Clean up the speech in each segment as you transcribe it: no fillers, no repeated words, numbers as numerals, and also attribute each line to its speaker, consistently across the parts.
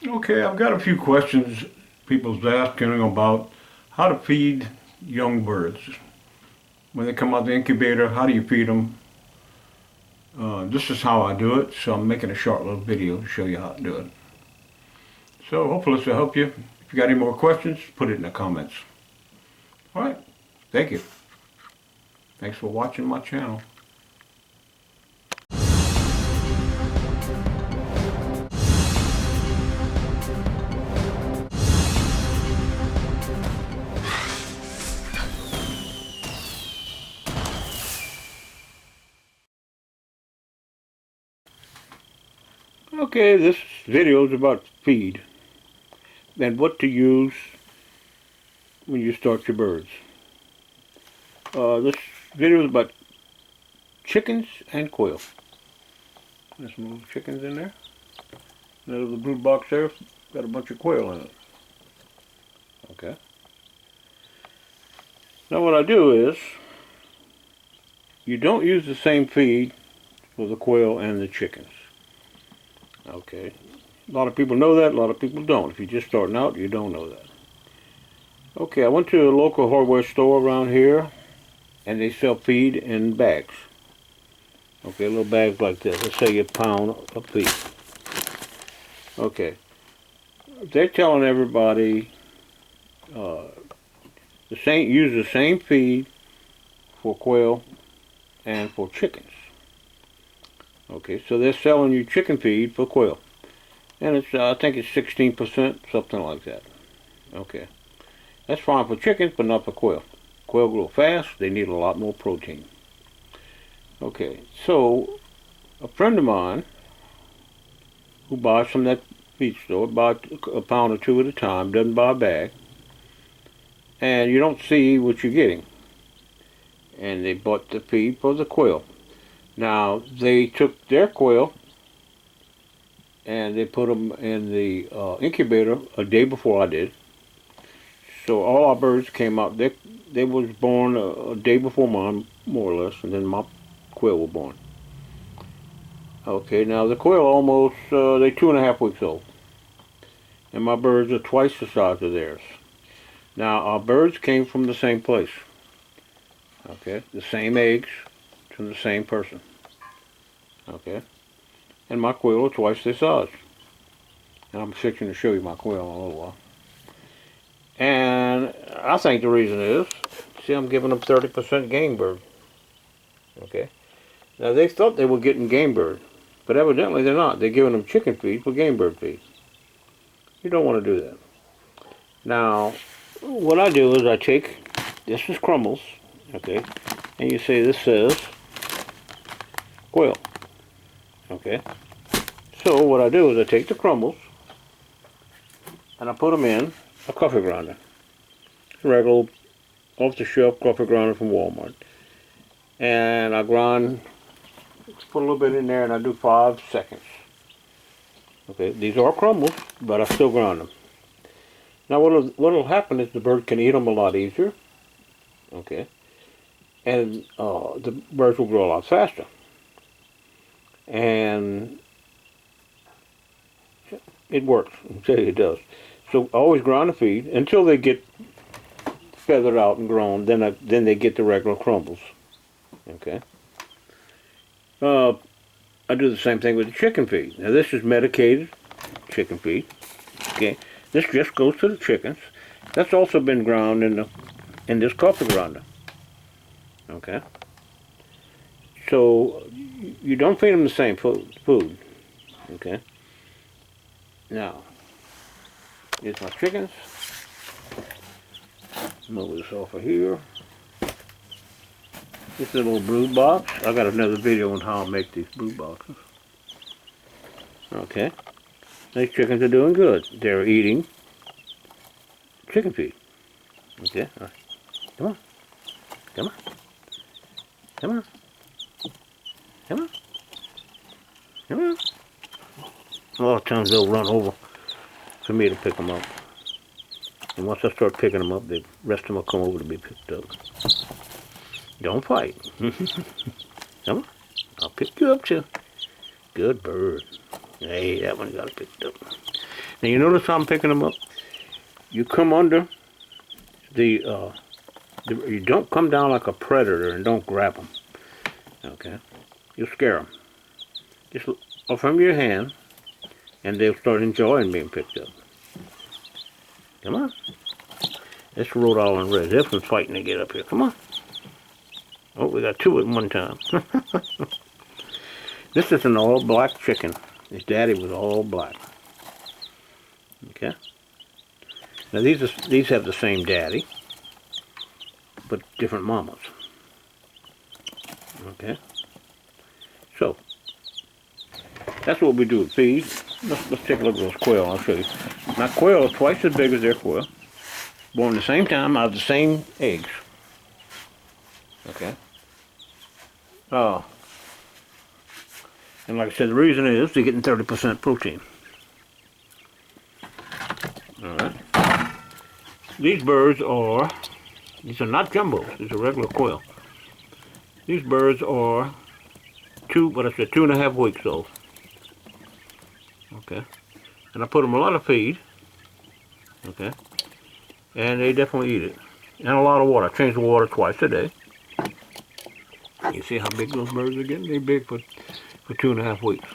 Speaker 1: Okay, I've got a few questions people's asking about how to feed young birds. When they come out the incubator, how do you feed them? This is how I do it, so I'm making a short little video to show you how to do it. So hopefully this will help you. If you got any more questions, put it in the comments. All right, thank you. Thanks for watching my channel. Okay, this video is about feed and what to use when you start your birds. This video is about chickens and quail. There's some little chickens in there. There's the brood box there. Got a bunch of quail in it. Okay. Now what I do is, you don't use the same feed for the quail and the chickens. Okay. A lot of people know that, a lot of people don't. If you're just starting out, you don't know that. Okay, I went to a local hardware store around here, and they sell feed in bags. Okay, little bags like this. Let's say a pound of feed. Okay. They're telling everybody use the same feed for quail and for chickens. Okay, so they're selling you chicken feed for quail. And it's, I think it's 16%, something like that. Okay. That's fine for chickens, but not for quail. Quail grow fast, they need a lot more protein. Okay, so a friend of mine who buys from that feed store, buys a pound or two at a time, doesn't buy a bag, and you don't see what you're getting. And they bought the feed for the quail. Now, they took their quail and they put them in the incubator a day before I did. So all our birds came out. They was born a day before mine, more or less, and then my quail were born. Okay, now the quail almost, they're 2.5 weeks old. And my birds are twice the size of theirs. Now, our birds came from the same place. Okay, the same eggs from the same person. Okay, and my quail are twice their size. And I'm fixing to show you my quail in a little while. And I think the reason is, see, I'm giving them 30% game bird. Okay, now they thought they were getting game bird, but evidently they're not. They're giving them chicken feed for game bird feed. You don't want to do that. Now, what I do is I take, this is crumbles, okay, and you say this says quail, okay. So what I do is I take the crumbles and I put them in a coffee grinder, regular off-the-shelf coffee grinder from Walmart, and I grind, put a little bit in there, and I do 5 seconds. Okay, these are crumbles, but I still grind them. Now what'll happen is the bird can eat them a lot easier. Okay, and the birds will grow a lot faster. And it works. I'll tell you it does. So I always grind the feed until they get feathered out and grown. Then they get the regular crumbles. Okay. I do the same thing with the chicken feed. Now this is medicated chicken feed. Okay. This just goes to the chickens. That's also been ground in this coffee grinder. Okay. So you don't feed them the same food. Okay. Now, here's my chickens. Move this off of here. This is a little brood box. I got another video on how I make these brood boxes. Okay. These chickens are doing good. They're eating chicken feed. Okay. All right. Come on. Come on. Come on. Come on. Come on. A lot of times they'll run over for me to pick them up. And once I start picking them up, the rest of them will come over to be picked up. Don't fight. Come on. I'll pick you up too. Good bird. Hey, that one got picked up. Now you notice how I'm picking them up? You come under you don't come down like a predator and don't grab them. Okay? You'll scare them. Just offer them your hand and they'll start enjoying being picked up. Come on. That's Rhode Island Red. This one's fighting to get up here. Come on. Oh, we got two at one time. This is an all black chicken. His daddy was all black. Okay. Now these have the same daddy, but different mamas. Okay. So that's what we do with feed. Let's take a look at those quail. I'll show you. Now quail are twice as big as their quail. Born at the same time out of the same eggs. Okay. Oh. And like I said, the reason is they're getting 30% protein. Alright. These birds are not jumbos, these are regular quail. These birds are 2.5 weeks old. Okay. And I put them a lot of feed. Okay. And they definitely eat it. And a lot of water. I change the water twice a day. You see how big those birds are getting? They're big for 2.5 weeks.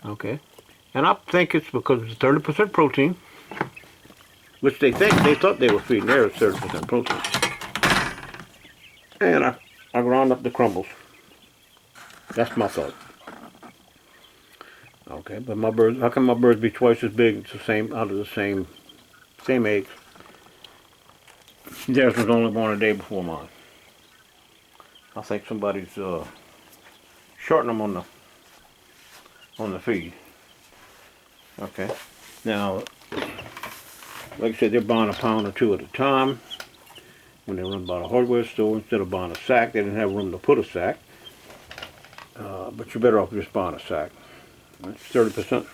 Speaker 1: Okay. And I think it's because it's 30% protein, which they thought they were feeding there at 30% protein. And I ground up the crumbles. That's my thought. Okay, but my birds, how can my birds be twice as big? It's the same, out of the same eggs. Theirs was only born a day before mine. I think somebody's shorting them on the feed. Okay. Now, like I said, they're buying a pound or two at a time. When they run by the hardware store, instead of buying a sack, they didn't have room to put a sack. But you're better off just buying a sack. That's 30%.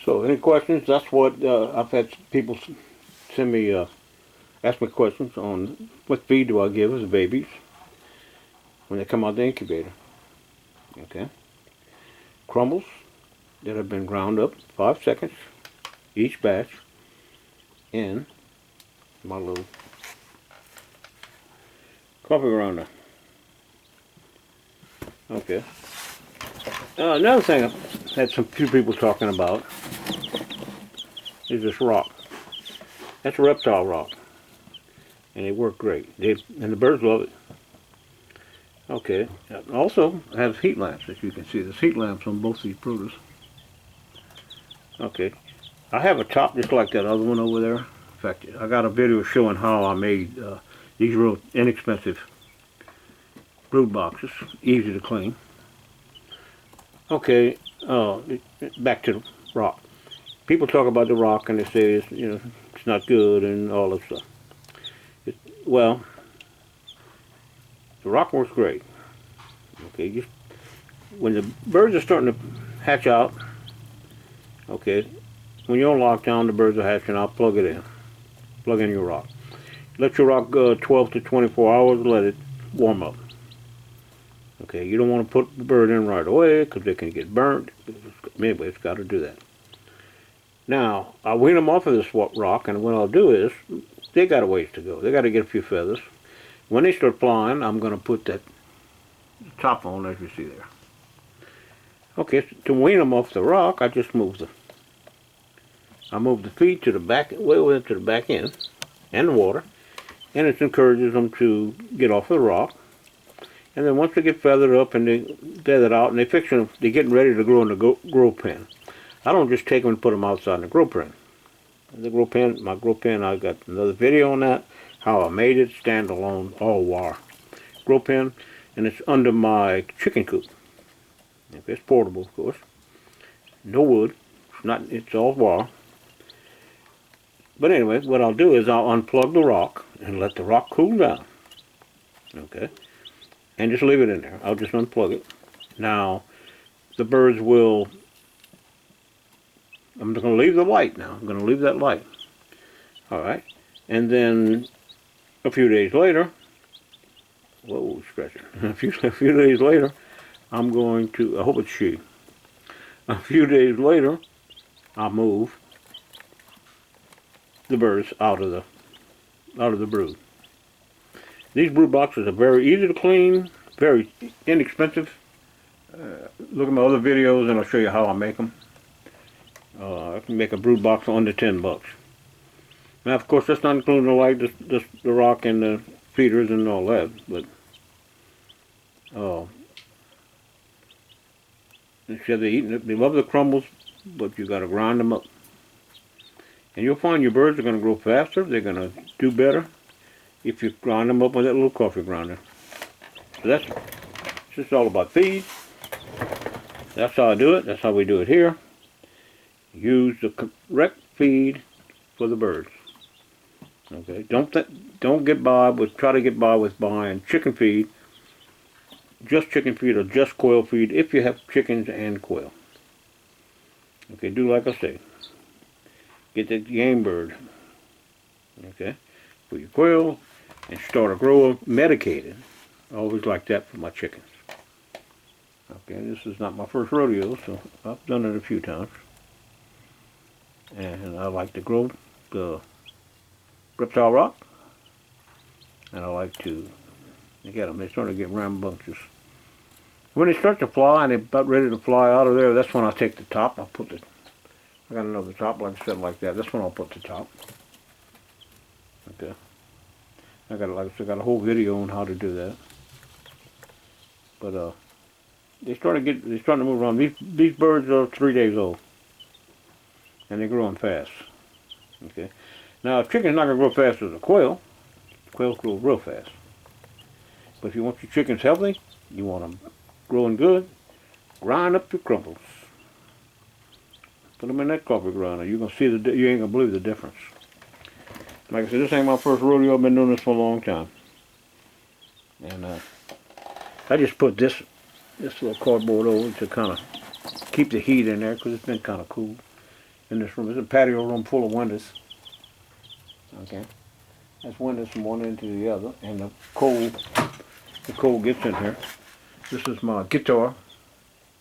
Speaker 1: So, any questions? That's what I've had people send me, ask me questions on what feed do I give as babies when they come out of the incubator. Okay. Crumbles that have been ground up 5 seconds each batch in my little coffee grinder. Okay. Another thing I've had few people talking about is this rock. That's a reptile rock. And they work great. And the birds love it. Okay. Also, it has heat lamps, as you can see. There's heat lamps on both these produce. Okay. I have a top just like that other one over there. In fact, I got a video showing how I made these real inexpensive brood boxes. Easy to clean. Okay. Back to the rock. People talk about the rock and they say it's not good and all that stuff. Well, the rock works great. Okay, when the birds are starting to hatch out, okay, when you're on lockdown, the birds are hatching out, plug it in. Plug in your rock. Let your rock go 12 to 24 hours, let it warm up. Okay, you don't want to put the bird in right away because they can get burnt. Anyway, it's got to do that. Now, I wean them off of this rock, and what I'll do is, they got a ways to go. They got to get a few feathers. When they start flying, I'm going to put that top on, as you see there. Okay, so to wean them off the rock, I just move the feet to the back, way to the back end, and the water, and it encourages them to get off the rock. And then once they get feathered up and they feathered out, and they're getting ready to grow in the grow pen. I don't just take them and put them outside in the grow pen. My grow pen, I got another video on that, how I made it, standalone, all wire grow pen, and it's under my chicken coop. Okay, it's portable, of course. No wood. It's all wire. But anyway, what I'll do is I'll unplug the rock and let the rock cool down. Okay, and just leave it in there. I'll just unplug it. Now, the birds will. I'm going to leave the light now. I'm going to leave that light. All right, and then a few days later. Whoa, stretching. A few days later, I'm going to. I hope it's she. A few days later, I move the birds out of the brood. These brood boxes are very easy to clean, very inexpensive. Look at my other videos and I'll show you how I make them. I can make a brood box for under 10 bucks. Now, of course, that's not including the rock and the feeders and all that, but instead they love the crumbles, but you got to grind them up. And you'll find your birds are going to grow faster, they're going to do better if you grind them up with that little coffee grinder. So that's just all about feed. That's how I do it. That's how we do it here. Use the correct feed for the birds. Okay, don't try to get by with buying chicken feed, just chicken feed or just quail feed if you have chickens and quail. Okay, do like I say. Get the game bird, okay, for your quail, and start a grower medicated. I always like that for my chickens. Okay, this is not my first rodeo, so I've done it a few times. And I like to grow the reptile rock, and I like to get them. They start to get rambunctious. When they start to fly and they're about ready to fly out of there, that's when I take the top. I got another top, like I said, like that. That's when I'll put the top. Okay. I got a whole video on how to do that. But they're starting to move around. These birds are 3 days old, and they're growing fast. Okay. Now, a chicken's not gonna grow fast as a quail. Quails grow real fast. But if you want your chickens healthy, you want them growing good, grind up your crumbles. Put them in that coffee grinder. You're gonna see you ain't gonna believe the difference. Like I said, this ain't my first rodeo. I've been doing this for a long time. And I just put this little cardboard over to kind of keep the heat in there because it's been kind of cool in this room. It's a patio room full of windows. Okay, that's windows from one end to the other, and the cold gets in here. This is my guitar.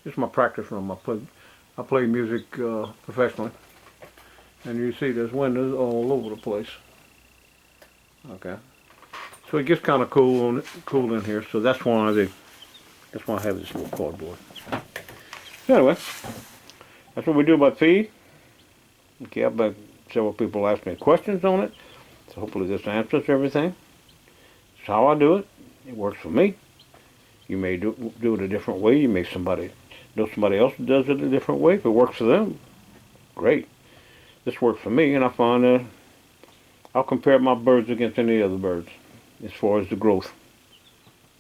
Speaker 1: This is my practice room. I play music professionally, and you see there's windows all over the place. Okay, so it gets kind of cool in here. So that's why I have this little cardboard. So anyway, that's what we do about feed. Okay, I've had several people ask me questions on it, so hopefully this answers everything. It's how I do it. It works for me. You may do it a different way. You may know somebody else that does it a different way. If it works for them, great. This works for me, and I find I'll compare my birds against any other birds as far as the growth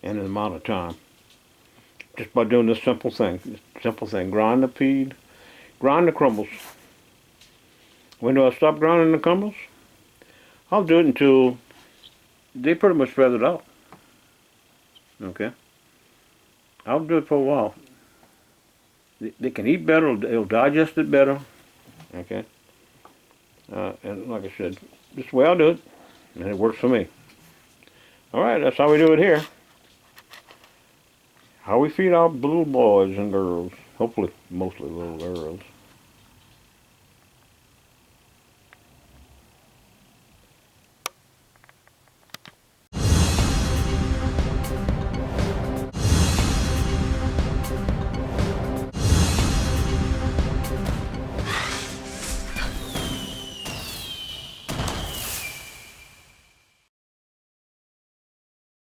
Speaker 1: and the amount of time. Just by doing this simple thing. Grind the feed, grind the crumbles. When do I stop grinding the crumbles? I'll do it until they pretty much feathered out. Okay? I'll do it for a while. They can eat better, they'll digest it better. Okay? And like I said, this is the way I do it, and it works for me. Alright, that's how we do it here. How we feed our little boys and girls. Hopefully, mostly little girls.